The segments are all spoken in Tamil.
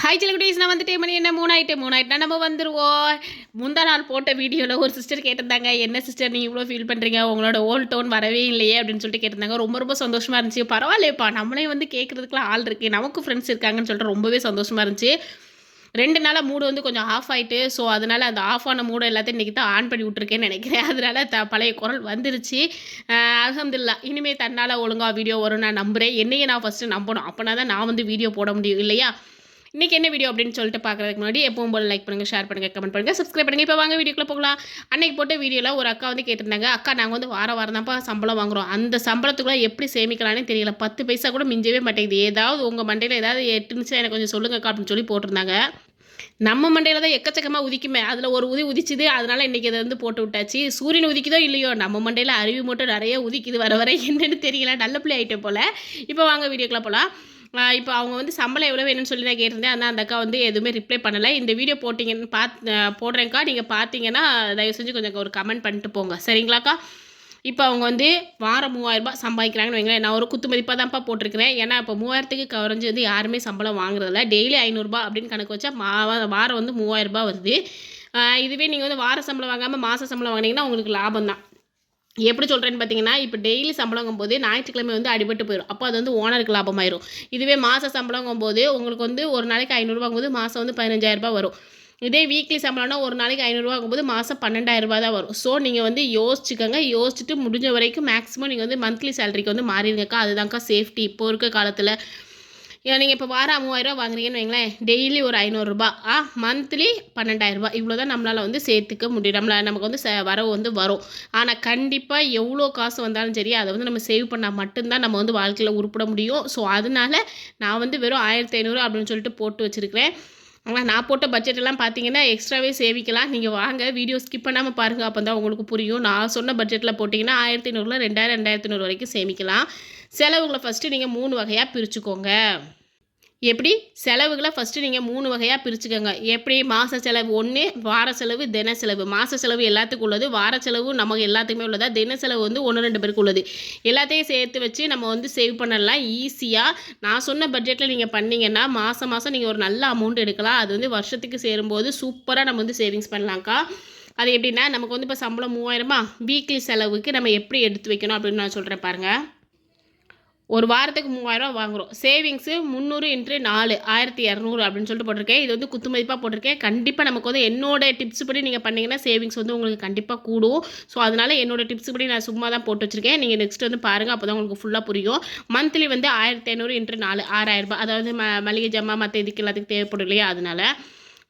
ஹாய் செல்குட்டீஸ், நான் வந்துட்டு மணி என்ன 3 ஆயிட்டுனா நம்ம வந்துடுவோம். முந்தா நாள் போட்ட வீடியோவில் ஒரு சிஸ்டர் கேட்டிருந்தாங்க, என்ன சிஸ்டர் நீங்கள் இவ்வளோ ஃபீல் பண்ணுறீங்க, உங்களோட ஓல்ட் டோன் வரவே இல்லையே அப்படின்னு சொல்லிட்டு கேட்டிருந்தாங்க. ரொம்ப ரொம்ப சந்தோஷமாக இருந்துச்சு. பரவாயில்லையப்பா, நம்மளே வந்து கேட்குறதுக்குலாம் ஆள் இருக்குது, நமக்கு ஃப்ரெண்ட்ஸ் இருக்காங்கன்னு சொல்லிட்டு ரொம்பவே சந்தோஷமாக இருந்துச்சு. 2 நாளாக மூடு வந்து கொஞ்சம் ஆஃப் ஆகிட்டு, ஸோ அதனால் அந்த ஆஃப் ஆன மூடை எல்லாத்தையும் இன்றைக்கி தான் ஆன் பண்ணி விட்ருக்கேன்னு நினைக்கிறேன். அதனால் பழைய குரல் வந்துருச்சு. அல்ஹம்துலில்லாஹ், இனிமேல் தன்னால் ஒழுங்காக வீடியோ வரும் நான் நம்புகிறேன். என்னையே நான் ஃபஸ்ட்டு நம்பணும், அப்போனா தான் நான் வந்து வீடியோ போட முடியும் இல்லையா. இன்றைக்கி என்ன வீடியோ அப்படின்னு சொல்லிட்டு பார்க்குறதுக்கு முன்னாடி எப்பவும் போல் லைக் பண்ணுங்கள், ஷேர் பண்ணுங்கள், கமெண்ட் பண்ணுங்கள், சப்ஸ்கிரைப் பண்ணுங்கள். இப்போ வாங்க வீடியோக்குள்ளே போகலாம். அன்றைக்கி போட்ட வீடியோவில் ஒரு அக்கா வந்து கேட்டிருந்தாங்க, அக்கா நாங்கள் வந்து வாரம் தான்ப்பா சம்பளம் வாங்குகிறோம், அந்த சம்பளத்துக்குள்ளே எப்படி சேமிக்கலான்னு தெரியல, 10 பைசா கூட மிஞ்சவே மாட்டேங்குது, ஏதாவது உங்கள் மண்டையில் ஏதாவது எட்டுனுச்சா எனக்கு கொஞ்சம் சொல்லுங்கக்கா அப்படின்னு சொல்லி போட்டிருந்தாங்க. நம்ம மண்டையில் தான் எக்கச்சக்கமாக உதிக்குமே, அதில் ஒரு உதிச்சுது, அதனால் இன்றைக்கி அதை வந்து போட்டு விட்டாச்சு. சூரியன் உதிக்குதோ இல்லையோ, நம்ம மண்டையில் அருவி மட்டும் நிறைய உதிக்குது, வர என்னென்னு தெரியல, நல்ல பிள்ளை ஆகிட்டே போல். இப்போ வாங்க வீடியோக்குள்ளே போகலாம். இப்போ அவங்க வந்து சம்பளம் எவ்வளோ வேணும்னு சொல்லி நான் கேட்டிருந்தேன். ஆனால் அந்த அக்கா வந்து எதுவுமே ரிப்ளை பண்ணலை. இந்த வீடியோ போட்டிங்கன்னு போடுறேங்க்கா, நீங்கள் பார்த்தீங்கன்னா தயவு செஞ்சு கொஞ்சம் ஒரு கமெண்ட் பண்ணிட்டு போங்க, சரிங்களாக்கா. இப்போ அவங்க வந்து வாரம் 3000 சம்பாதிக்கிறாங்கன்னு வைங்களேன். நான் ஒரு குத்து மதிப்பாக தான்ப்பா போட்டிருக்கிறேன். ஏன்னா இப்போ 3000க்கு குறைஞ்சி வந்து யாருமே சம்பளம் வாங்குறதில்ல. டெய்லி 500 அப்படின்னு கணக்கு வச்சா வாரம் வந்து 3000 வருது. இதுவே நீங்கள் வந்து வார சம்பளம் வாங்காமல் மாத சம்பளம் வாங்கினீங்கன்னா உங்களுக்கு லாபம் தான். எப்படி சொல்கிறேன்னு பார்த்தீங்கன்னா, இப்போ டெய்லி சம்பளங்கும் போது ஞாயிற்றுக்கிழமை வந்து அடிபட்டு போயிடும். அப்போ அது வந்து ஓனருக்கு லாபமாயிரும். இதுவே மாத சம்பளங்கும் போது உங்களுக்கு வந்து ஒரு நாளைக்கு 500 வாங்கும்போது மாதம் வந்து 15,000 வரும். இதே வீக்லி சம்பளம்னா ஒரு நாளைக்கு 500 ஆகும்போது மாதம் 12,000 தான் வரும். ஸோ நீங்கள் வந்து யோசிச்சுக்கோங்க. யோசிச்சுட்டு முடிஞ்ச வரைக்கும் மேக்ஸிமம் நீங்கள் வந்து மந்த்லி சேலரிக்கு வந்து மாறிடுங்கக்கா. அதுதான்க்கா சேஃப்டி இப்போ இருக்க காலத்தில். நீங்கள் இப்போ வாரம் 3000 வாங்குறீங்கன்னு வைங்களேன், டெய்லி ஒரு 500 மந்த்லி 12,000 இவ்வளோ தான் நம்மளால் வந்து சேர்த்துக்க முடியும். நமக்கு வந்து வரவு வந்து வரும். ஆனால் கண்டிப்பாக எவ்வளோ காசு வந்தாலும் சரி, அதை வந்து நம்ம சேவ் பண்ணால் மட்டும்தான் நம்ம வந்து வாழ்க்கையில் உருப்பிட முடியும். ஸோ அதனால நான் வந்து வெறும் 1500 அப்படின்னு சொல்லிட்டு போட்டு வச்சுருக்கிறேன். ஆனால் நான் போட்ட பட்ஜெட்டெல்லாம் பார்த்தீங்கன்னா எக்ஸ்ட்ராவே சேவிக்கலாம். நீங்கள் வாங்க வீடியோ ஸ்கிப் பண்ணாமல் பாருங்கள், அப்போ தான் உங்களுக்கு புரியும். நான் சொன்ன பட்ஜெட்டில் போட்டிங்கன்னா 1500 2000 2500 வரைக்கும் சேமிக்கலாம். செலவுகளை ஃபஸ்ட்டு நீங்கள் 3 வகையாக பிரிச்சுக்கோங்க. எப்படி செலவுகளை ஃபஸ்ட்டு நீங்கள் 3 வகையாக பிரிச்சுக்கோங்க. எப்படி மாத செலவு 1, வார செலவு, தின செலவு. மாத செலவு எல்லாத்துக்கும் உள்ளது, வார செலவு நமக்கு எல்லாத்துக்குமே உள்ளதா, தின செலவு வந்து 1-2 பேருக்கு உள்ளது. எல்லாத்தையும் சேர்த்து வச்சு நம்ம வந்து சேவ் பண்ணலாம் ஈஸியாக. நான் சொன்ன பட்ஜெட்டில் நீங்கள் பண்ணிங்கன்னா மாதம் நீங்கள் ஒரு நல்ல அமௌண்ட் எடுக்கலாம். அது வந்து வருஷத்துக்கு சேரும்போது சூப்பராக நம்ம வந்து சேவிங்ஸ் பண்ணலாம்க்கா. அது எப்படின்னா, நமக்கு வந்து இப்போ சம்பளம் 3000 வீக்லி செலவுக்கு நம்ம எப்படி எடுத்து வைக்கணும் அப்படின்னு நான் சொல்கிறேன் பாருங்கள். ஒரு வாரத்துக்கு 3000 வாங்குகிறோம். சேவிங்ஸு 300 × 4 1200 அப்படின்னு சொல்லிட்டு போட்டிருக்கேன். இது வந்து குத்து மதிப்பாக போட்டிருக்கேன். கண்டிப்பாக நமக்கு வந்து என்னோட டிப்ஸ் படி நீங்கள் பண்ணிங்கன்னா சேவிங்ஸ் வந்து உங்களுக்கு கண்டிப்பாக கூடும். ஸோ அதனால் என்னோட டிப்ஸ் படி நான் சும்மா தான் போட்டு வச்சுருக்கேன். நீங்கள் நெக்ஸ்ட் வந்து பாருங்கள், அப்போ தான் உங்களுக்கு ஃபுல்லாக புரியும். மந்த்லி வந்து 1500 × 4 6000 அதாவது மளிகை ஜாமான் மற்ற இதுக்கு எல்லாத்துக்கும் தேவைப்படும் இல்லையா, அதனால்.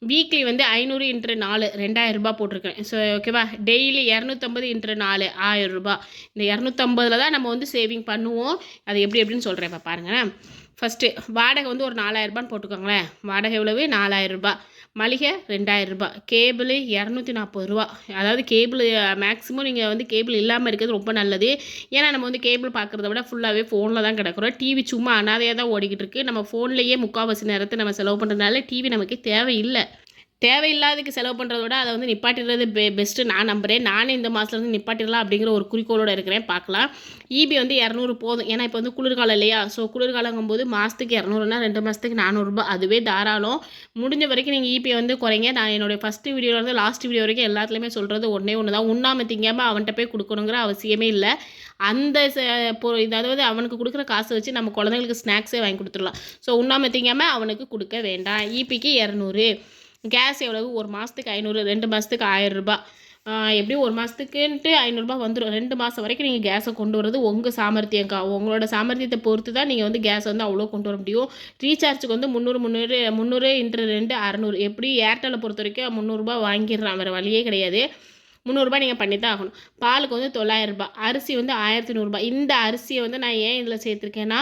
வீக்லி வந்து 500 × 4 2000 போட்டிருக்கேன். ஸோ ஓகேவா. டெய்லி 250 × 4 1000. இந்த 250 தான் நம்ம வந்து சேவிங் பண்ணுவோம். அது எப்படின்னு சொல்கிறேன் இப்போ பாருங்கள். ஃபஸ்ட்டு வாடகை வந்து ஒரு 4000 போட்டுக்கோங்களேன். வாடகை எவ்வளவு? 4000. மளிகை 2000. கேபிள் 240. அதாவது கேபிள் மேக்ஸிமம் நீங்கள் வந்து கேபிள் இல்லாமல் இருக்கிறது ரொம்ப நல்லது. ஏன்னா நம்ம வந்து கேபிள் பார்க்குறத விட ஃபுல்லாகவே ஃபோனில் தான் கிடக்குறோம். டிவி சும்மா அனாதையாக தான் ஓடிக்கிட்டு இருக்குது. நம்ம ஃபோன்லேயே முக்கால்வாசி நேரத்தை நம்ம செலவு பண்ணுறதுனால டிவி நமக்கு தேவையில்லை. தேவையில்லாததுக்கு செலவு பண்ணுறத விட அதை வந்து நிப்பாட்டிடுறது பெஸ்ட்டு நான் நம்புகிறேன். நானே இந்த மாதத்துலேருந்து நிப்பாட்டிடலாம் அப்படிங்கிற ஒரு குறிக்கோளோடு இருக்கிறேன். பார்க்கலாம். ஈபி வந்து 200 போதும். ஏன்னா இப்போ வந்து குளிர்காலம் இல்லையா. ஸோ குளிர்காலங்கும்போது மாதத்துக்கு 200னா 2 மாதத்துக்கு 400 அதுவே தாராளம். முடிஞ்ச வரைக்கும் நீங்கள் ஈபியை வந்து குறைங்க. நான் என்னுடைய ஃபஸ்ட்டு வீடியோலேருந்து லாஸ்ட் வீடியோ வரைக்கும் எல்லாத்துலேயுமே சொல்கிறது ஒன்றே ஒன்று தான். உண்ணாமல் திங்காமல் அவன்கிட்ட போய் கொடுக்கணுங்கிற அவசியமே இல்லை. அந்த அதாவது அவனுக்கு கொடுக்குற காசை வச்சு நம்ம குழந்தைங்களுக்கு ஸ்நாக்ஸே வாங்கி கொடுத்துடலாம். ஸோ உண்ணாமல் திங்காமல் அவனுக்கு கொடுக்க வேண்டாம். ஈபிக்கு 200. கேஸ் எவ்வளவு? ஒரு மாதத்துக்கு 500, 2 மாதத்துக்கு 1000. எப்படியும் ஒரு மாதத்துக்குன்ட்டு 500 வந்துடும். 2 மாதம் வரைக்கும் நீங்கள் கேஸை கொண்டு வரது உங்கள் சாமர்த்தியங்க்கா. உங்களோட சாமர்த்தியத்தை பொறுத்து தான் நீங்கள் வந்து கேஸ் வந்து அவ்வளோ கொண்டு வர முடியும். ரீசார்ஜுக்கு வந்து 300 × 2 600. எப்படி ஏர்டெல்லை பொறுத்த வரைக்கும் 300 வாங்கிடுறான், வேறு வழியே கிடையாது. 300 நீங்கள் பண்ணி தான் ஆகணும். பாலுக்கு வந்து 900. அரிசி வந்து 1100. இந்த அரிசியை வந்து நான் ஏன் இதில் சேர்த்துருக்கேன்னா,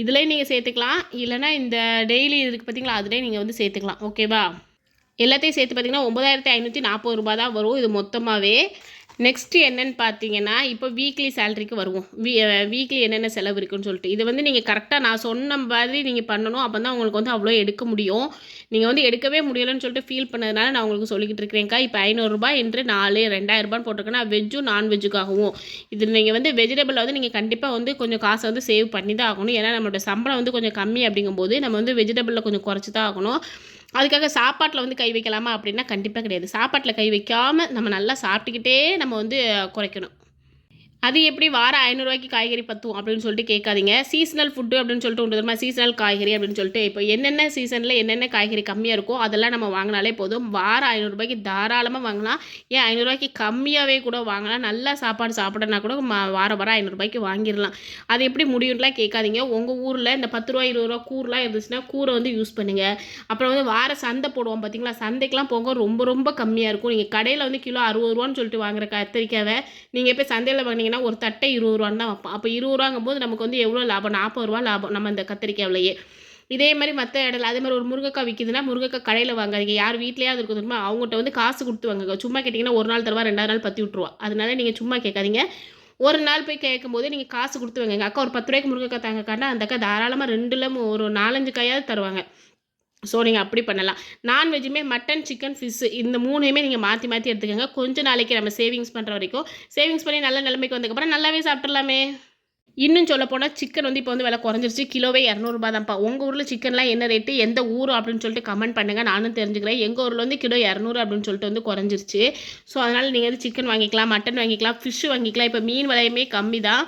இதுலேயும் நீங்கள் சேர்த்துக்கலாம், இல்லைனா இந்த டெய்லி இருக்குது பார்த்தீங்களா, அதிலே நீங்கள் வந்து சேர்த்துக்கலாம். ஓகேவா. எல்லாத்தையும் சேர்த்து பார்த்திங்கன்னா 9540 தான் வரும் இது மொத்தமாகவே. நெக்ஸ்ட்டு என்னென்னு பார்த்தீங்கன்னா, இப்போ வீக்லி சேலரிக்கு வருவோம். வீக்லி என்னென்ன செலவு இருக்குன்னு சொல்லிட்டு இதை வந்து நீங்கள் கரெக்டாக நான் சொன்ன மாதிரி நீங்கள் பண்ணணும். அப்போ தான் உங்களுக்கு வந்து அவ்வளோ எடுக்க முடியும். நீங்கள் வந்து எடுக்கவே முடியலைன்னு சொல்லிட்டு ஃபீல் பண்ணதுனால நான் உங்களுக்கு சொல்லிக்கிட்டு இருக்கிறேன்க்கா. இப்போ 500 × 4 2000 போட்டிருக்கேன்னா வெஜ்ஜும் நான்வெஜ்ஜுக்காகவும். இது நீங்கள் வந்து வெஜிடபிளில் வந்து நீங்கள் கண்டிப்பாக வந்து கொஞ்சம் காசை வந்து சேவ் பண்ணி தான் ஆகணும். ஏன்னா நம்மளோட சம்பளம் வந்து கொஞ்சம் கம்மி அப்படிங்கும்போது நம்ம வந்து வெஜிடபிளில் கொஞ்சம் குறைச்சி தான் ஆகணும். அதுக்காக சாப்பாட்டில் வந்து கை வைக்கலாமா அப்படின்னா கண்டிப்பாக கிடையாது. சாப்பாட்டில் கை வைக்காமல் நம்ம நல்லா சாப்பிட்டுக்கிட்டே நம்ம வந்து குறைக்கணும். அது எப்படி வாரம் ரூ. 500 காய்கறி பத்தும் அப்படின்னு சொல்லிட்டு கேட்காதீங்க. சீசனல் ஃபுட்டு அப்படின்னு சொல்லிட்டு ஒன்று தெரியுமா? சீசனல் காய்கறி அப்படின்னு சொல்லிட்டு இப்போ என்னென்ன சீசனில் என்னென்ன காய்கறி கம்மியாக இருக்கோ அதெல்லாம் நம்ம வாங்கினாலே போதும். வாரம் ரூ. 500 தாராளமாக வாங்கலாம். ஏன் ரூ. 500 கம்மியாகவே கூட வாங்கலாம். நல்லா சாப்பாடு சாப்பிடனா கூட வாரம் வாரம் ரூ. 500 வாங்கிடலாம். அது எப்படி முடியும்லாம் கேட்காதீங்க. உங்கள் ஊரில் இந்த ரூ. 10 ரூ. 20 கூரெலாம் இருந்துச்சுன்னா கூரை வந்து யூஸ் பண்ணுங்கள். அப்புறம் வந்து வார சந்தை போடுவோம் பார்த்தீங்களா? சந்தைக்கெலாம் போங்க ரொம்ப ரொம்ப கம்மியாக இருக்கும். நீங்கள் கடையில் வந்து கிலோ 60 ரூபான்னு சொல்லிட்டு வாங்குற கத்திரிக்காவை நீங்கள் போய் சந்தையில் வாங்கினீங்கன்னா ஒரு தட்டை 20 ரூபான்னு தான் வைப்போம். அப்போ 20 ரூபாங்கும்போது நமக்கு வந்து எவ்வளோ லாபம்? 40 ரூபா லாபம் நம்ம இந்த கத்திரிக்காவிலையே. இதே மாதிரி மற்ற இடத்துல அதே மாதிரி ஒரு முருங்கைக்காய் விற்கிதுன்னா முருங்கைக்காய் கடையில் வாங்காதீங்க. யார் வீட்லையாவது இருக்குது தெரியுமா? அவங்ககிட்ட வந்து காசு கொடுத்து வாங்குங்க. சும்மா கேட்டிங்கன்னா ஒரு நாள் தருவா, 2வது நாள் பற்றி விட்ருவா. அதனால நீங்கள் சும்மா கேட்காதீங்க. ஒரு நாள் போய் கேட்கும்போது நீங்கள் காசு கொடுத்து வாங்குங்க. அக்கா ஒரு 10 ரூபாய்க்கு முருங்கைக்காய் தாங்கக்காண்டா அந்த அக்கா தாராளமாக 2ல் ஒரு 4-5 காயாவது தருவாங்க. ஸோ நீங்கள் அப்படி பண்ணலாம். நான்வெஜ்ஜுமே மட்டன், சிக்கன், ஃபிஷ்ஷு இந்த 3யுமே நீங்கள் மாற்றி மாற்றி எடுத்துக்கோங்க. கொஞ்சம் நாளைக்கு நம்ம சேவிங்ஸ் பண்ணுற வரைக்கும் சேவிங்ஸ் பண்ணி நல்ல நிலைமைக்கு வந்ததுக்கப்புறம் நல்லாவே சாப்பிட்றலாமே. இன்னும் சொல்லப்போனால் சிக்கன் வந்து இப்போ வந்து விலை குறைஞ்சிருச்சு. கிலோவே ரூ. 200 தான்ப்பா. உங்கள் ஊரில் சிக்கன்லாம் என்ன ரேட்டு, எந்த ஊர் அப்படின்னு சொல்லிட்டு கமெண்ட் பண்ணுங்கள். நானும் தெரிஞ்சுக்கிறேன். எங்கள் ஊரில் வந்து கிலோ 200 அப்படின்னு சொல்லிட்டு வந்து குறைஞ்சிருச்சு. ஸோ அதனால் நீங்கள் வந்து சிக்கன் வாங்கிக்கலாம், மட்டன் வாங்கிக்கலாம், ஃபிஷ்ஷு வாங்கிக்கலாம். இப்போ மீன் விலையுமே கம்மி தான்.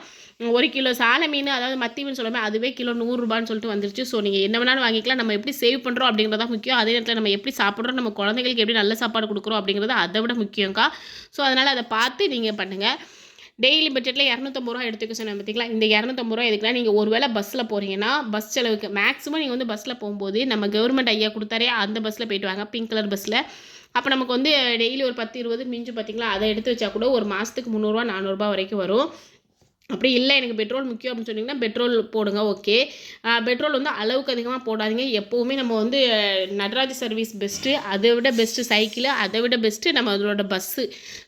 1 கிலோ சாலை மீன், அதாவது மத்தி மீன் சொல்லுவேன், அதுவே கிலோ 100 ரூபான்னு சொல்லிட்டு வந்துருச்சு. ஸோ நீங்கள் என்ன வேணாலும் வாங்கிக்கலாம். நம்ம எப்படி சேவ் பண்ணுறோம் அப்படிங்கிறது தான் முக்கியம். அதே நேரத்தில் நம்ம எப்படி சாப்பிட்றோம், நம்ம குழந்தைங்களுக்கு எப்படி நல்ல சாப்பாடு கொடுக்குறோம் அப்படிங்கிறது அதை விட முக்கியம்க்கா. ஸோ அதனால் அதை பார்த்து நீங்கள் பண்ணுங்கள். டெய்லி பட்ஜெட்டில் 250 ரூபா எடுத்துக்க சொன்னேன் பார்த்தீங்களா? இந்த 250 ரூபா எதுக்குன்னா, நீங்கள் ஒரு வேளை பஸ்ஸில் போகிறீங்கன்னா பஸ் செலவுக்கு மேக்ஸிமம் நீங்கள் வந்து பஸ்ஸில் போகும்போது நம்ம கவர்மெண்ட் ஐயா கொடுத்தாரே அந்த பஸ்ஸில் போயிட்டு வாங்க, பிங்க் கலர் பஸ்ஸில். அப்போ நமக்கு வந்து டெய்லி ஒரு 10 20 மிஞ்சு பார்த்தீங்களா? அதை எடுத்து வச்சா கூட ஒரு மாதத்துக்கு 300 400 வரைக்கும் வரும். அப்படி இல்லை எனக்கு பெட்ரோல் முக்கியம் அப்படின்னு சொன்னிங்கன்னா பெட்ரோல் போடுங்க. ஓகே, பெட்ரோல் வந்து அளவுக்கு அதிகமாக போடாதீங்க. எப்போவுமே நம்ம வந்து நடராஜ் சர்வீஸ் பெஸ்ட்டு, அதை விட பெஸ்ட்டு சைக்கிள், அதை விட பெஸ்ட்டு நம்ம அதோட பஸ்ஸு.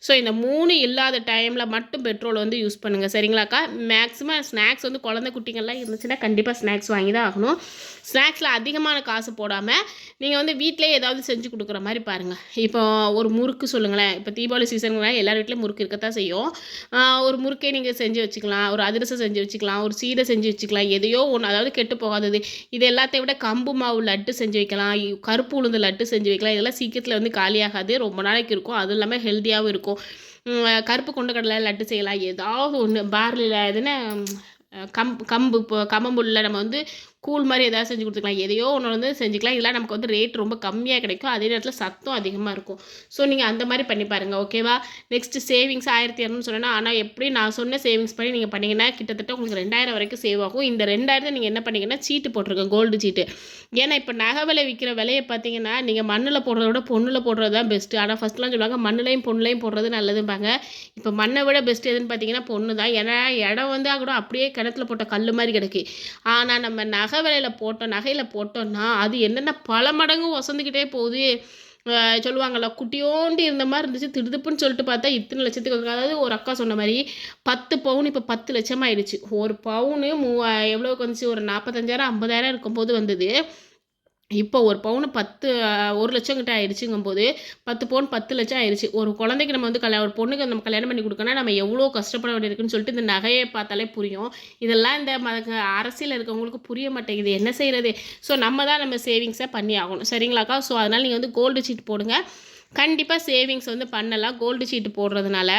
ஸோ இந்த 3 இல்லாத டைமில் மட்டும் பெட்ரோல் வந்து யூஸ் பண்ணுங்கள். சரிங்களாக்கா? மேக்ஸிமம் ஸ்நாக்ஸ் வந்து குழந்தை குட்டிங்கள்லாம் இருந்துச்சுன்னா கண்டிப்பாக ஸ்நாக்ஸ் வாங்கி தான் ஆகணும். ஸ்நாக்ஸில் அதிகமான காசு போடாமல் நீங்கள் வந்து வீட்டிலே ஏதாவது செஞ்சு கொடுக்குற மாதிரி பாருங்கள். இப்போ ஒரு முறுக்கு சொல்லுங்களேன். இப்போ தீபாவளி சீசனுங்களாம் எல்லார் வீட்லேயும் முறுக்கு இருக்கத்தான் செய்யும். ஒரு முறுக்கே நீங்கள் செஞ்சு வச்சுக்கலாம், ஒரு அதிரசம் செஞ்சு வச்சுக்கலாம், ஒரு சீடை செஞ்சு வச்சுக்கலாம், எதையோ ஒன்று, அதாவது கெட்டு போகாதது. இது எல்லாத்தையும் விட கம்பு மாவு லட்டு செஞ்சு வைக்கலாம், கருப்பு உளுந்து லட்டு செஞ்சு வைக்கலாம். இதெல்லாம் சீக்கிரத்தில் வந்து காலியாகாது, ரொம்ப நாளைக்கு இருக்கும். அதுவும் இல்லாமல் ஹெல்த்தியாகவும் இருக்கும். கருப்பு கொண்டக்கடலை லட்டு செய்யலாம். ஏதாவது ஒன்று பார்லியில் எதுனா கம்பு இப்போ கம்மம்புல்லில் நம்ம வந்து கூழ் மாதிரி ஏதாவது செஞ்சு கொடுத்துக்கலாம். எதையோ ஒன்று வந்து செஞ்சுக்கலாம். இதெல்லாம் நமக்கு வந்து ரேட் ரொம்ப கம்மியாக கிடைக்கும். அதே நேரத்தில் சத்தம் அதிகமாக இருக்கும். ஸோ நீங்கள் அந்த மாதிரி பண்ணி பாருங்கள். ஓகேவா? நெக்ஸ்ட்டு சேவிங்ஸ் 1200 சொன்னேன்னா, ஆனால் எப்படி நான் சொன்ன சேவிங்ஸ் பண்ணி நீங்கள் பண்ணிங்கன்னா கிட்டத்தட்ட உங்களுக்கு 2000 வரைக்கும் சேவ் ஆகும். இந்த 2000 நீங்கள் என்ன பண்ணிங்கன்னா சீட்டு போட்டிருக்கேன், கோல்டு சீட்டு. ஏன்னா இப்போ நகை விலை விற்கிற விலையை பார்த்தீங்கன்னா நீங்கள் மண்ணில் போடுறத விட பொண்ணில் போடுறது தான் பெஸ்ட்டு. ஆனால் ஃபஸ்ட்லாம் சொல்லுவாங்க மண்ணிலையும் பொண்ணுலையும் போடுறது நல்லதும்பாங்க. இப்போ மண்ணை விட பெஸ்ட்டு எதுன்னு பார்த்தீங்கன்னா பொண்ணு தான். ஏன்னா இடம் வந்து கூட அப்படியே கிணத்துல போட்ட கல் மாதிரி கிடக்கு. ஆனால் நம்ம நகையில் போட்டோம்னா அது என்னென்ன பல மடங்கு ஒசந்துக்கிட்டே போகுது. சொல்லுவாங்கள்ல குட்டியோண்டு இருந்த மாதிரி இருந்துச்சு, திடுதுப்புன்னு சொல்லிட்டு பார்த்தா இத்தனை லட்சத்துக்கு. அதாவது ஒரு அக்கா சொன்ன மாதிரி 10 பவுன் இப்போ 10 லட்சம் ஆயிடுச்சு. ஒரு பவுனு எவ்வளோக்கு வந்துச்சு? ஒரு 45,000 50,000 இருக்கும்போது வந்தது. இப்போ ஒரு பவுன் 1 லட்சம் கிட்ட ஆயிடுச்சுங்கும்போது 10 பவுன் 10 லட்சம் ஆயிடுச்சு. ஒரு குழந்தைக்கு நம்ம வந்து ஒரு பொண்ணுக்கு நம்ம கல்யாணம் பண்ணி கொடுக்கணும்னா நம்ம எவ்வளோ கஷ்டப்பட வேண்டியிருக்குன்னு சொல்லிட்டு இந்த நகையை பார்த்தாலே புரியும். இதெல்லாம் இந்த அரசியல் இருக்கவங்களுக்கு புரிய மாட்டேங்குது, என்ன செய்கிறது? ஸோ நம்ம தான் நம்ம சேவிங்ஸை பண்ணி ஆகணும். சரிங்களாக்கா? ஸோ அதனால் நீங்கள் வந்து கோல்டு சீட் போடுங்க. கண்டிப்பாக சேவிங்ஸ் வந்து பண்ணலாம் கோல்டு சீட்டு போடுறதுனால.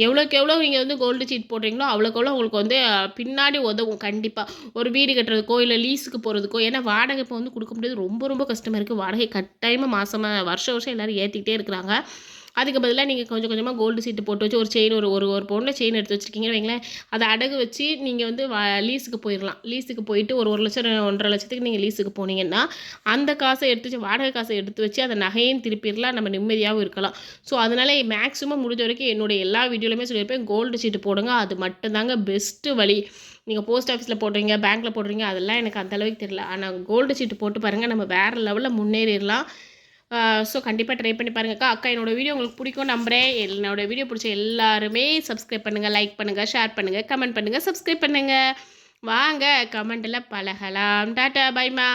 எவ்வளோக்கு எவ்வளோ நீங்கள் வந்து கோல்டு சீட் போடுறீங்களோ அவ்வளோக்கு எவ்வளோ உங்களுக்கு வந்து பின்னாடி உதவும். கண்டிப்பாக ஒரு வீடு கட்டுறதுக்கோ இல்லை லீஸுக்கு போகிறதுக்கோ. ஏன்னா வாடகை இப்போ வந்து கொடுக்க முடியாது, ரொம்ப ரொம்ப கஷ்டமாக இருக்குது. வாடகை கட்டாயமாக வருஷம் எல்லோரும் ஏற்றிக்கிட்டே இருக்கிறாங்க. அதுக்கு பதிலாக நீங்கள் கொஞ்சம் கொஞ்சமாக கோல்டு சீட்டு போட்டு வச்சு ஒரு செயின் ஒரு பவுனில் செயின் எடுத்து வச்சுருக்கீங்கன்னு வைங்களேன், அதை அடகு வச்சு நீங்கள் வந்து லீஸுக்கு போயிடலாம். லீஸுக்கு போயிட்டு ஒரு 1 லட்சம் 1.5 லட்சத்துக்கு நீங்கள் லீஸுக்கு போனீங்கன்னா அந்த காசை எடுத்து வச்சு வாடகை காசை எடுத்து வச்சு அந்த நகையும் திருப்பிடலாம், நம்ம நிம்மதியாகவும் இருக்கலாம். ஸோ அதனால் மேக்ஸிமம் முடிஞ்ச வரைக்கும் என்னுடைய எல்லா வீடியோலையுமே சொல்லியிருப்பேன், கோல்டு சீட்டு போடுங்க. அது மட்டும்தாங்க பெஸ்ட்டு வழி. நீங்கள் போஸ்ட் ஆஃபீஸில் போடுறீங்க, பேங்க்கில் போடுறீங்க, அதெல்லாம் எனக்கு அந்தளவுக்கு தெரியல. ஆனால் கோல்டு சீட்டு போட்டு பாருங்கள், நம்ம வேறு லெவலில் முன்னேறிடலாம். ஸோ கண்டிப்பாக ட்ரை பண்ணி பாருங்கக்கா. அக்கா என்னோடய வீடியோ உங்களுக்கு பிடிக்கும் நம்புகிறேன். என்னோடய வீடியோ பிடிச்ச எல்லாருமே சப்ஸ்கிரைப் பண்ணுங்கள், லைக் பண்ணுங்கள், ஷேர் பண்ணுங்கள், கமெண்ட் பண்ணுங்கள், சப்ஸ்கிரைப் பண்ணுங்கள். வாங்க கமெண்ட்டில் பழகலாம். டாட்டா, பைமா.